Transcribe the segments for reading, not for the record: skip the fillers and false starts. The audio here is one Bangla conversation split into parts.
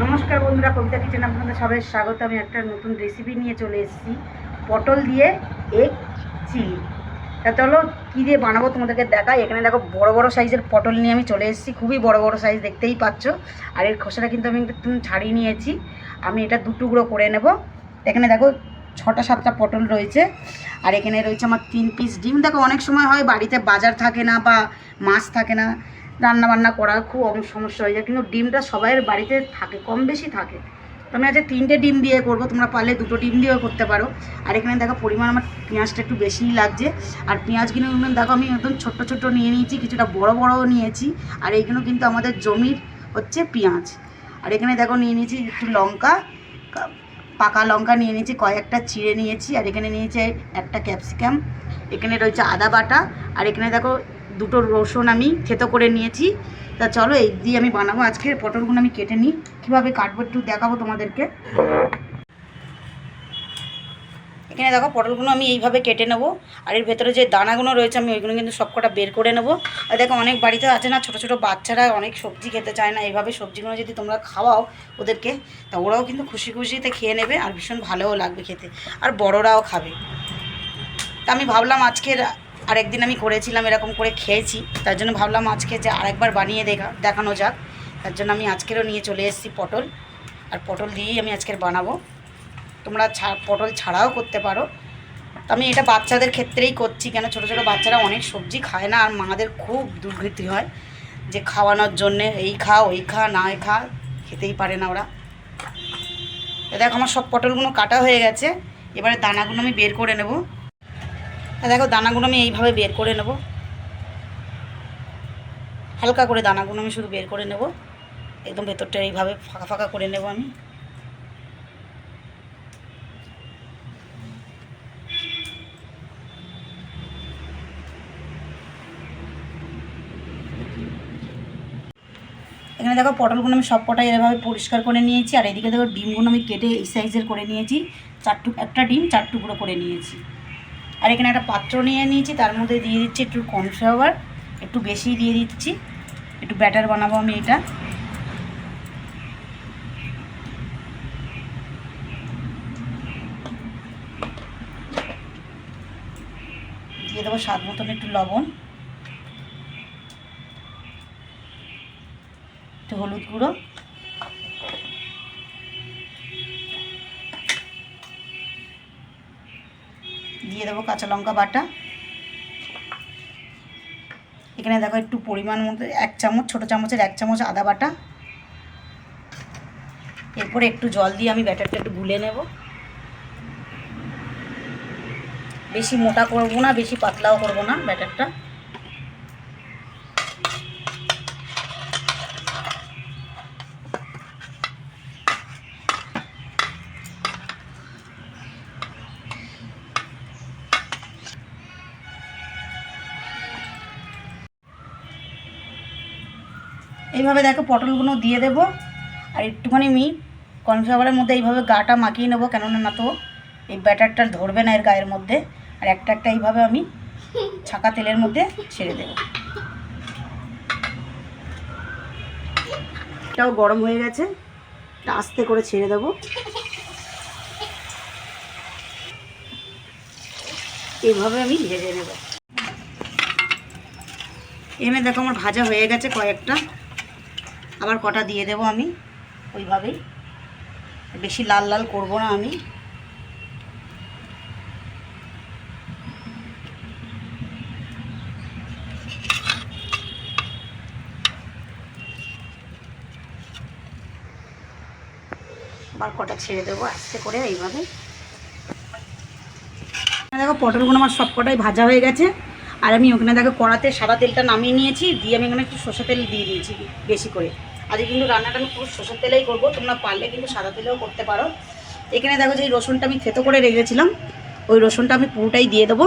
নমস্কার বন্ধুরা, কবিতা কিচেনে আপনাদের সবাই স্বাগত। আমি একটা নতুন রেসিপি নিয়ে চলে এসেছি, পটল দিয়ে এগ চিলি। তা চলো কী দিয়ে বানাবো তোমাদেরকে দেখাই। এখানে দেখো বড় বড় সাইজের পটল নিয়ে আমি চলে এসেছি, খুবই বড় বড় সাইজ, দেখতেই পাচ্ছ। আর এর খোসাটা কিন্তু আমি একটু ছাড়িয়ে নিয়েছি। আমি এটা দু টুকরো করে নেব। এখানে দেখো 6টা 7টা পটল রয়েছে। আর এখানে রয়েছে আমার 3 পিস ডিম। দেখো অনেক সময় হয় বাড়িতে বাজার থাকে না বা মাছ থাকে না, রান্না বান্না করা খুব সমস্যা হয়ে যায়, কিন্তু ডিমটা সবাইয়ের বাড়িতে থাকে, কম বেশি থাকে। তো আমি আজকে 3টে ডিম দিয়ে করব, তোমরা পারলে 2টো ডিম দিয়েও করতে পারো। আর এখানে দেখো পরিমাণ আমার পেঁয়াজটা একটু বেশিই লাগছে। আর পেঁয়াজগুলো দেখো আমি একদম ছোট্ট ছোট্ট নিয়ে নিয়েছি, কিছুটা বড় বড়ও নিয়েছি। আর এইগুলো কিন্তু আমাদের জমির হচ্ছে পেঁয়াজ। আর এখানে দেখো নিয়ে নিয়েছি একটু লঙ্কা, পাকা লঙ্কা নিয়ে নিয়েছি, কয়েকটা চিড়ে নিয়েছি। আর এখানে নিয়েছি একটা ক্যাপসিকাম, এখানে রয়েছে আদা বাটা। আর এখানে দেখো 2টো রসুন আমি থেতো করে নিয়েছি। তা চলো এই দিয়ে আমি বানাবো। আজকে পটলগুলো আমি কেটে নিই, কীভাবে কাটবো একটু দেখাবো তোমাদেরকে। এখানে দেখো পটলগুলো আমি এইভাবে কেটে নেবো। আর এর ভেতরে যে দানাগুলো রয়েছে আমি ওইগুলো কিন্তু সবকটা বের করে নেবো। আর দেখো অনেক বাড়িতে আছে না, ছোটো ছোটো বাচ্চারা অনেক সবজি খেতে চায় না। এইভাবে সবজিগুলো যদি তোমরা খাওয়াও ওদেরকে, তা ওরাও কিন্তু খুশি খুশিতে খেয়ে নেবে, আর ভীষণ ভালোও লাগবে খেতে, আর বড়রাও খাবে। তা আমি ভাবলাম আজকের, আরেকদিন আমি করেছিলাম এরকম করে খেয়েছি, তার জন্য ভাবলাম আজকে যে আরেকবার বানিয়ে দেখানো যাক। তার জন্য আমি আজকেরও নিয়ে চলে এসেছি পটল। আর পটল দিয়েই আমি আজকের বানাবো। তোমরা পটল ছাড়াও করতে পারো। তো আমি এটা বাচ্চাদের ক্ষেত্রেই করছি, কেন ছোটো ছোটো বাচ্চারা অনেক সবজি খায় না, আর মাদের খুব দুর্গতি হয় যে খাওয়ানোর জন্যে এই খা ওই খা, না খা, খেতেই পারে না ওরা। দেখো আমার সব পটলগুলো কাটা হয়ে গেছে। এবারে দানাগুলো আমি বের করে নেব। দেখো দানাগুলো আমি এইভাবে বের করে নেব, হালকা করে দানাগুলো আমি শুধু বের করে নেব। একদম ভেতরটা এইভাবে ফাঁকা ফাঁকা করে নেব আমি। এখানে দেখো পটলগুলো আমি সব কটাই এভাবে পরিষ্কার করে নিয়েছি। আর এদিকে দেখো ডিমগুলো আমি কেটে এই সাইজের করে নিয়েছি, একটা ডিম 4 টুকরো করে নিয়েছি। আর এখানে একটা পাত্র নিয়ে নিয়েছি, তার মধ্যে দিয়ে দিচ্ছি একটু কর্নফ্লাওয়ার, একটু বেশি দিয়ে দিচ্ছি, একটু ব্যাটার বানাবো আমি এটা। দিয়ে দেবো স্বাদ মতন একটু লবণ, একটু হলুদ গুঁড়ো, দিয়ে দেবো কাঁচা লঙ্কা বাটা। এখানে দেখো একটু পরিমাণ মতো 1 চামচ, ছোটো চামচের 1 চামচ আদা বাটা। এরপরে একটু জল দিয়ে আমি ব্যাটারটা একটু গুলে নেব। বেশি মোটা করবো না, বেশি পাতলাও করবো না ব্যাটারটা। এইভাবে দেখো পটলগুলো দিয়ে দেবো। আর একটুখানি আমি কর্নফ্লাওয়ারের মধ্যে এইভাবে গাটা মাখিয়ে নেবো, কেননা না তো এই ব্যাটারটা ধরবে না এর গায়ের মধ্যে। আর একটা একটা এইভাবে আমি ছাঁকা তেলের মধ্যে ছেড়ে দেবো। এটাও গরম হয়ে গেছে, এটা আস্তে করে ছেড়ে দেবো। এইভাবে আমি ভেজে নেব। এখানে দেখো আমার ভাজা হয়ে গেছে কয়েকটা, আবার কটা দিয়ে দেবো আমি ওইভাবেই। বেশি লাল লাল করব না আমি। আবার কটা ছেড়ে দেবো আস্তে করে এইভাবে। দেখো পটলগুলো আমার সব কটাই ভাজা হয়ে গেছে। আর আমি ওখানে দেখো কড়াতে সাদা তেলটা নামিয়ে নিয়েছি, দিয়ে আমি এখানে একটু সরষের তেল দিয়ে দিয়েছি বেশি করে। আজকে কিন্তু রান্নাটা আমি পুরো সরষের তেলেই করবো, তোমরা পারলে কিন্তু সাদা তেলেও করতে পারো। এখানে দেখো যে এই রসুনটা আমি থেতো করে রেখেছিলাম, ওই রসুনটা আমি পুরোটাই দিয়ে দেবো।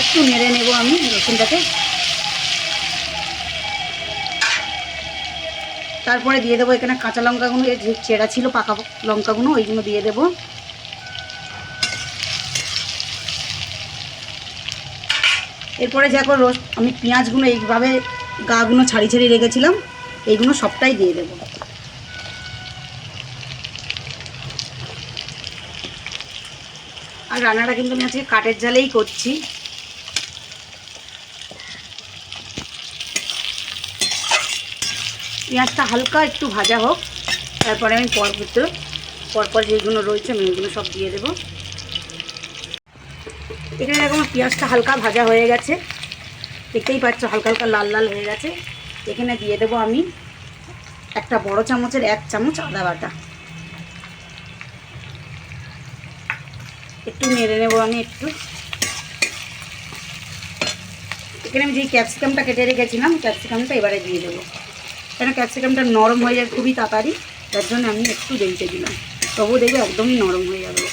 একটু নেড়ে নেবো আমি রসুনটাকে। তারপরে দিয়ে দেবো এখানে কাঁচা লঙ্কাগুলো, যে চেরা ছিল পাকা লঙ্কাগুলো, ওইগুলো দিয়ে দেবো। এরপরে দেখো আমি পেঁয়াজগুলো এইভাবে গাগুলো ছাড়ি ছাড়ি রেখেছিলাম, এইগুলো সবটাই দিয়ে দেবো। আর রান্নাটা কিন্তু আমি আজকে কাঠের জালেই করছি। পেঁয়াজটা হালকা একটু ভাজা হোক, তারপরে আমি পরপর যেগুলো রয়েছে আমি ওইগুলো সব দিয়ে দেবো। এখানে এরকম পেঁয়াজটা হালকা ভাজা হয়ে গেছে, দেখতেই পাচ্ছ হালকা হালকা লাল লাল হয়ে গেছে। এখানে দিয়ে দেবো আমি একটা বড় চামচের 1 চামচ আদা বাটা। একটু নেড়ে নেবো আমি একটু। এখানে আমি যেই ক্যাপসিকামটা কেটে রেখেছিলাম, ক্যাপসিকামটা এবারে দিয়ে দেবো। কেন ক্যাপসিকামটা নরম হয়ে যায় খুবই তাড়াতাড়ি, তার জন্য আমি একটু দেরিতে দিলাম, তবুও দেখবে একদমই নরম হয়ে যাবে।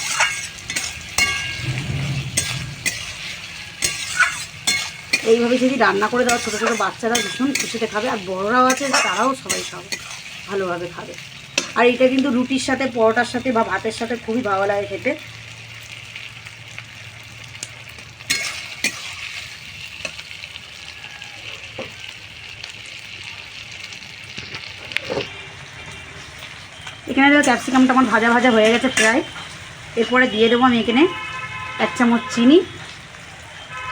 এইভাবে যদি রান্না করে দেওয়া, ছোটো ছোটো বাচ্চারা ভীষণ খুশিতে খাবে, আর বড়রাও আছে তারাও সবাই খাবে, ভালোভাবে খাবে। আর এটা কিন্তু রুটির সাথে, পরোটার সাথে বা ভাতের সাথে খুবই ভালো লাগে খেতে। এখানে দেখো ক্যাপসিকামটা আমার ভাজা ভাজা হয়ে গেছে প্রায়। এরপরে দিয়ে দেবো আমি এখানে 1 চামচ চিনি।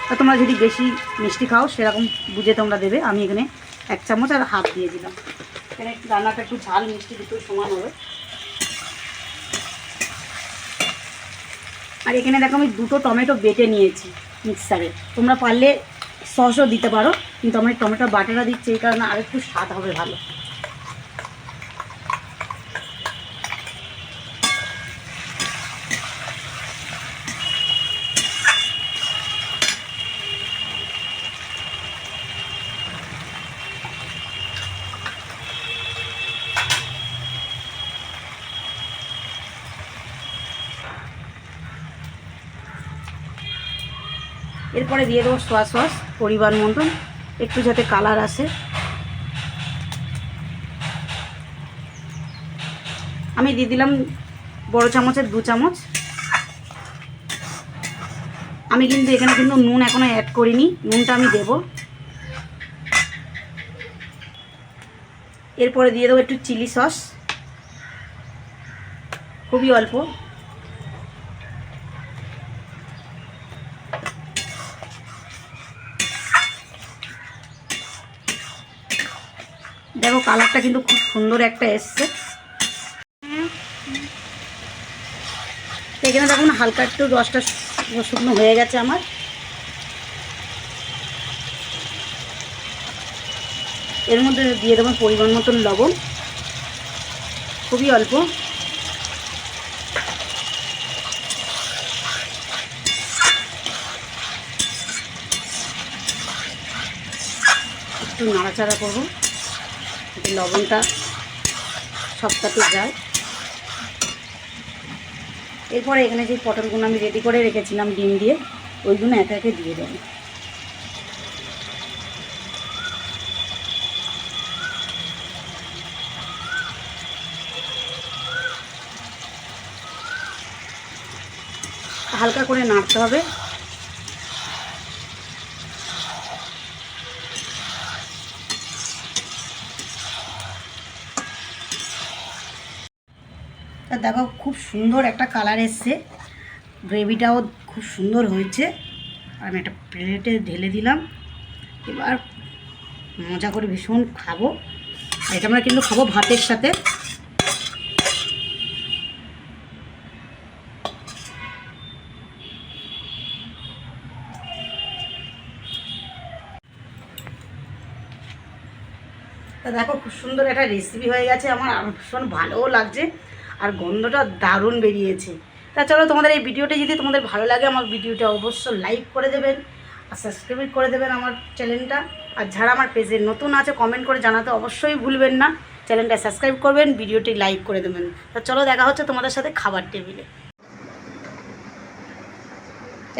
তা তোমরা যদি বেশি মিষ্টি খাও সেরকম বুঝে তোমরা দেবে। আমি এখানে 1 চামচ আর হাফ দিয়ে দিলাম। এখানে রান্নাটা একটু ঝাল মিষ্টি দুটো সমান হবে। আর এখানে দেখো আমি 2টো টমেটো বেটে নিয়েছি মিক্সারে। তোমরা পারলে সসও দিতে পারো, কিন্তু আমি টমেটো বাটাটা দিচ্ছি এই কারণে আরেকটু স্বাদ হবে ভালো। এরপরে দিয়ে দেবো সোয়া সস পরিমাণ মতন, একটু যাতে কালার আসে। আমি দিয়ে দিলাম বড় চামচের 2 চামচ। আমি কিন্তু এখানে কিন্তু নুন এখনো অ্যাড করিনি, নুনটা আমি দেব। এরপরে দিয়ে দেবো একটু চিলি সস, খুবই অল্প। দেখো কালারটা কিন্তু খুব সুন্দর একটা এসছে। এখানে দেখুন হালকা একটু রসটা শুকনো হয়ে গেছে আমার। এর মধ্যে দিয়ে দেবো পরিমাণ মতন লবণ, খুবই অল্প। একটু নাড়াচাড়া করবো, লবণটা সবটাতে যায়। এরপরে এখানে যে পটলগুলো আমি রেডি করে রেখেছিলাম ডিম দিয়ে, ওইগুলো একে একে দিয়ে দেবো। হালকা করে নাড়তে হবে। তা দেখো খুব সুন্দর একটা কালার এসছে, গ্রেভিটাও খুব সুন্দর হয়েছে। আমি একটা প্লেটে ঢেলে দিলাম। এবার মজা করে ভীষণ খাবো। এটা আমরা কিন্তু খাবো ভাতের সাথে। তা দেখো খুব সুন্দর একটা রেসিপি হয়ে গেছে আমার, আর ভীষণ ভালোও লাগছে, আর গন্ধটা দারুণ বেরিয়েছে। তা চলো, তোমাদের এই ভিডিওটা যদি তোমাদের ভালো লাগে, আমার ভিডিওটা অবশ্যই লাইক করে দেবেন আর সাবস্ক্রাইব করে দেবেন আমার চ্যানেলটা। আর যারা আমার পেজে নতুন আছে কমেন্ট করে জানাতে অবশ্যই ভুলবেন না। চ্যানেলটা সাবস্ক্রাইব করবেন, ভিডিওটি লাইক করে দেবেন। তা চলো দেখা হচ্ছে তোমাদের সাথে খাবার টেবিলে।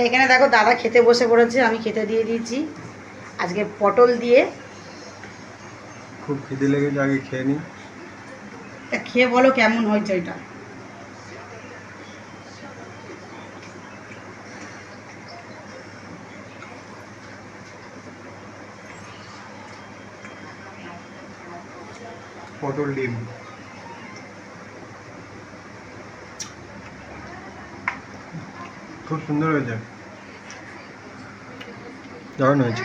এখানে দেখো দাদা খেতে বসে পড়েছে, আমি খেতে দিয়ে দিয়েছি। আজকে পটল দিয়ে। খুব খিদে লেগেছে, আগে খেয়ে নিই। তা খেয়ে বলো কেমন হয়েছে এটা। পটল ডিম। খুব সুন্দর হয়েছে, দারুণ হয়েছে।